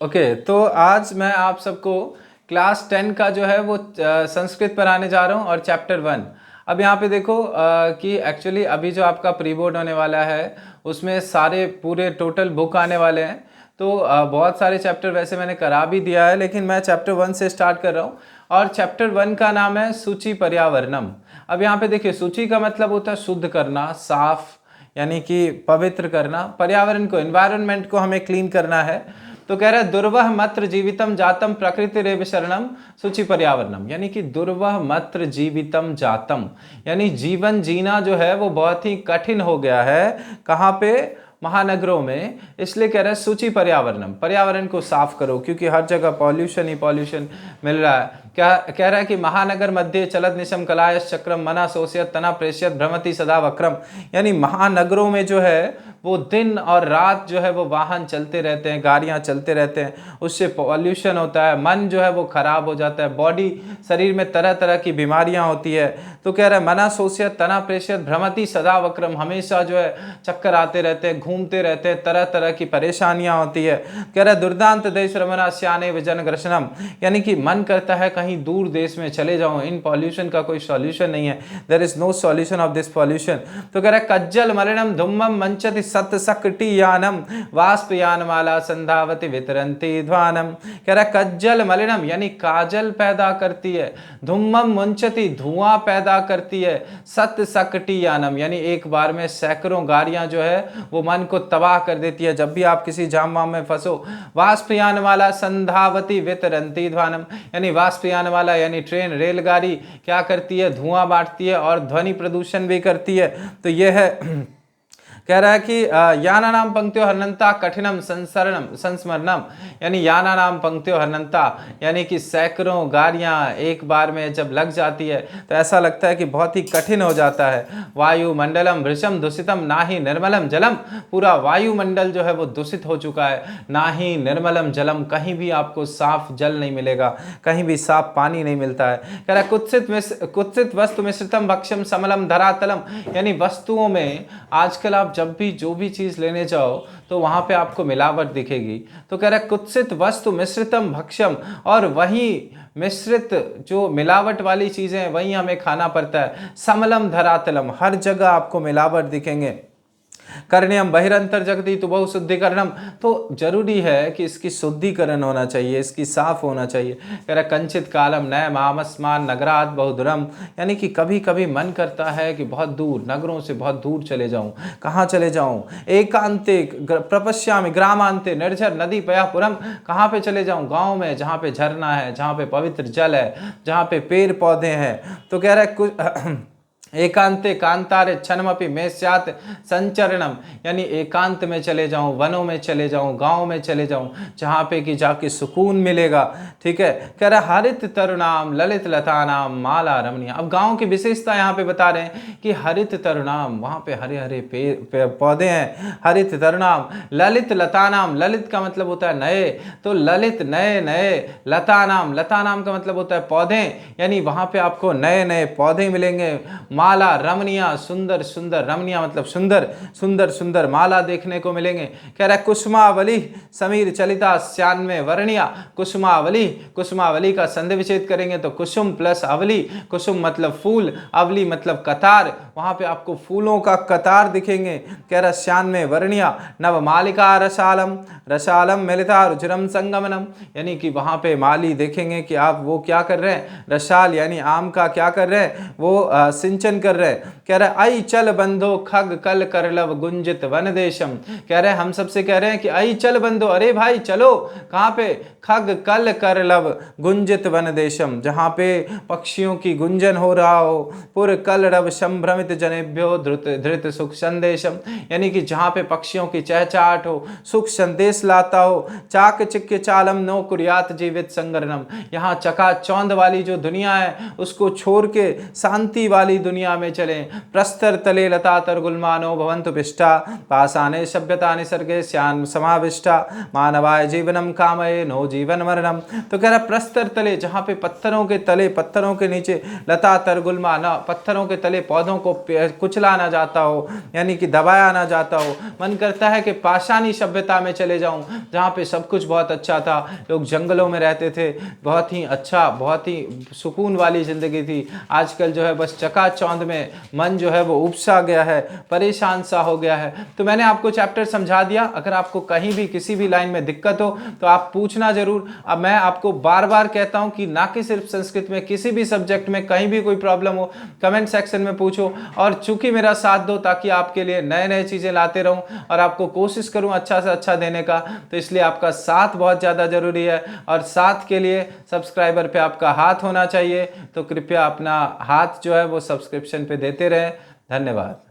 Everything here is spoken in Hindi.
ओके, तो आज मैं आप सबको क्लास 10 का जो है वो संस्कृत पढ़ाने जा रहा हूँ और चैप्टर 1। अब यहाँ पे देखो कि एक्चुअली अभी जो आपका प्री बोर्ड होने वाला है उसमें सारे पूरे टोटल बुक आने वाले हैं। तो बहुत सारे चैप्टर वैसे मैंने करा भी दिया है, लेकिन मैं चैप्टर 1 से स्टार्ट कर रहा हूँ और चैप्टर 1 का नाम है सूचि पर्यावरणम। अब यहाँ पे देखिए, सूचि का मतलब होता है शुद्ध करना, साफ, यानी कि पवित्र करना। पर्यावरण को, एनवायरनमेंट को हमें क्लीन करना है। तो कह रहा है दुर्वह मत्र जीवितम जातम प्रकृति रेव शरणम सूचि पर्यावरणम, यानी कि दुर्वह मत्र जीवितम जातम, यानी जीवन जीना जो है वो बहुत ही कठिन हो गया है। कहाँ पे? महानगरों में। इसलिए कह रहा है सूचि पर्यावरणम, पर्यावरण को साफ करो, क्योंकि हर जगह पॉल्यूशन ही पॉल्यूशन मिल रहा है। क्या कह रहा है कि महानगर मध्य चलत निशम कलायश चक्रम मना सोसियत तना प्रेष्यत भ्रमति सदा वक्रम, यानी महानगरों में जो है वो दिन और रात जो है वो वाहन चलते रहते हैं, गाड़ियां चलते रहते हैं, उससे पॉल्यूशन होता है, मन जो है वो खराब हो जाता है, बॉडी, शरीर में तरह तरह की बीमारियां होती है। तो कह रहा है मना सोसियत तना प्रेष्यत भ्रमति सदा वक्रम, हमेशा जो है चक्कर आते रहते हैं, घूमते रहते हैं, तरह तरह की परेशानियां होती है। कह रहा है दुर्दांत देश रमना श्याने विजन ग्रसनम, यानी कि मन करता है कहीं दूर देश में चले जाऊं, इन पॉल्यूशन का कोई सॉल्यूशन नहीं है, there is no solution of this pollution. तो कह रहा है कज्जल मलिनम धुम्मम मंचति सत सकटी यानम वाष्प यानमाला संधावति वितरंती ध्वानम। कह रहा है कज्जल मलिनम, यानी काजल पैदा करती है, धुम्मम मुंचति, धुआं पैदा करती है, सत सकटी यानम, यानी एक बार में सैकड़ों गाड़ियां जो है वो मन को तबाह कर देती है जब भी आप किसी जाम वाम में फंसो। वाष्पयान वाला संधावती वितरंती ध्वानम, यानी वाष्पयान वाला यानी ट्रेन, रेलगाड़ी क्या करती है? धुआं बांटती है और ध्वनि प्रदूषण भी करती है। तो यह है कह रहा है कि याना नाम पंक्तियों हरनंता कठिनम संसरणम संस्मरणम, यानी याना नाम पंक्तियों हरनंता, यानी कि सैकड़ों गाड़ियां एक बार में जब लग जाती है तो ऐसा लगता है कि बहुत ही कठिन हो जाता है। वायुमंडलम भृशम दूषितम ना ही निर्मलम जलम, पूरा वायुमंडल जो है वो दूषित हो चुका है, ना ही निर्मलम जलम, कहीं भी आपको साफ जल नहीं मिलेगा, कहीं भी साफ पानी नहीं मिलता है। कह रहा है कुत्सित वस्तु मिश्रितम भक्ष्यम समलम धरातलम, यानी वस्तुओं में आजकल आप जब भी जो भी चीज लेने जाओ तो वहां पे आपको मिलावट दिखेगी। तो कह रहा है कुत्सित वस्तु मिश्रितम भक्ष्यम, और वही मिश्रित जो मिलावट वाली चीजें हैं वही हमें खाना पड़ता है। समलम धरातलम, हर जगह आपको मिलावट दिखेंगे। करण्यम बहिरंतर जगती तो बहु शुद्धिकरणम, तो जरूरी है कि इसकी शुद्धिकरण होना चाहिए, इसकी साफ होना चाहिए। कह रहा कंचित कालम नय मामस्मान नगरात बहुदूरम, यानी कि कभी कभी मन करता है कि बहुत दूर, नगरों से बहुत दूर चले जाऊं। कहाँ चले जाऊं? एकांते प्रपश्यामि ग्रामांते निर्झर नदी पयापुरम, कहाँ पे चले जाऊं? गाँव में, जहाँ पे झरना है, जहाँ पे पवित्र जल है, जहाँ पे पेड़ पौधे हैं। तो कह रहा है कुछ एकांते कांतारे क्षणमपि में स्यात संचरणम, यानी एकांत में चले जाऊं, वनों में चले जाऊं, गांव में चले जाऊं, जहां पे कि जाके सुकून मिलेगा। ठीक है, कह रहा हरित तरुणाम ललित लतानाम माला रमणीय। अब गांव की विशेषता यहाँ पे बता रहे हैं कि हरित तरुणाम, वहां पे हरे हरे पेड़ पौधे हैं, हरित तरुणाम, ललित लतानाम, ललित का मतलब होता है नए, तो ललित नए नए, लतानाम, लतानाम का मतलब होता है पौधे, यानी वहां पे आपको नए नए पौधे मिलेंगे। माला रमणीया, सुंदर सुंदर, रमणीया मतलब सुंदर, सुंदर सुंदर माला देखने को मिलेंगे। कह रहा है कुसुमावली समीर चलिता श्यान्मे वर्णिया, कुसुमावली, कुसुमावली का संधि विच्छेद करेंगे तो कुसुम प्लस अवली, कुसुम मतलब फूल, अवली मतलब कतार, वहां पे आपको फूलों का कतार दिखेंगे। कह रहा श्यान्मे वर्णिया नव मालिका रसालम, रसालम मिलिता रुचिरम संगमनम, यानी कि वहां पे माली देखेंगे कि आप वो क्या कर रहे हैं, रसाल यानी आम का क्या कर रहे हैं, वो सिंचन कर रहे। कह रहे आई चल बंधो खग कल करलव गुंजित वन देशम, कह रहे हम सबसे कह रहे हैं कि आई चल बंधो, अरे भाई चलो, कहां पे? खग कल करलव गुंजित वन देशम, जहां पे पक्षियों की गुंजन हो रहा हो। पुर कल रव संभ्रमित जनेभ्यो धृत धृत सुख संदेशम, यानी कि जहां पे पक्षियों की चहचहाट हो, सुख संदेश लाता हो। चाक चिक्के चालम नो कुरियात जीवित संगरणम, यहाँ चका चौंध वाली जो दुनिया है उसको छोड़ के शांति वाली दुनिया दुनिया में चलें। प्रस्तर तले लता तरगुलमानो भवन्तु पिष्टा पाषाणे सभ्यतानि सर्गे स्यान् समाविष्टा मानवाय जीवनम कामये नो जीवन मरणम। तो कह रहा प्रस्तर तले, जहाँ पे पत्थरों के तले, पत्थरों के नीचे लता तरगुलमा, ना पत्थरों के तले पौधों को कुचला ना जाता हो, यानी कि दबाया ना जाता हो। मन करता है कि पाषाणी सभ्यता में चले जाऊं, जहाँ पे सब कुछ बहुत अच्छा था, लोग जंगलों में रहते थे, बहुत ही अच्छा, बहुत ही सुकून वाली ज़िंदगी थी। आजकल जो है बस चकाचौंध में मन जो है वो उपसा गया है, परेशान सा हो गया है। तो मैंने आपको चैप्टर समझा दिया। अगर आपको कहीं भी किसी भी लाइन में दिक्कत हो तो आप पूछना जरूर। अब मैं आपको बार बार कहता हूं कि ना कि सिर्फ संस्कृत में, किसी भी सब्जेक्ट में कहीं भी कोई प्रॉब्लम हो कमेंट सेक्शन में पूछो, और चूंकि मेरा साथ दो ताकि आपके लिए नए नए चीज़ें लाते रहूं और आपको कोशिश करूं अच्छा से अच्छा देने का। तो इसलिए आपका साथ बहुत ज़्यादा ज़रूरी है, और साथ के लिए सब्सक्राइबर पे आपका हाथ होना चाहिए। तो कृपया अपना हाथ जो है वो सब्सक्रिप्शन पे देते रहें। धन्यवाद।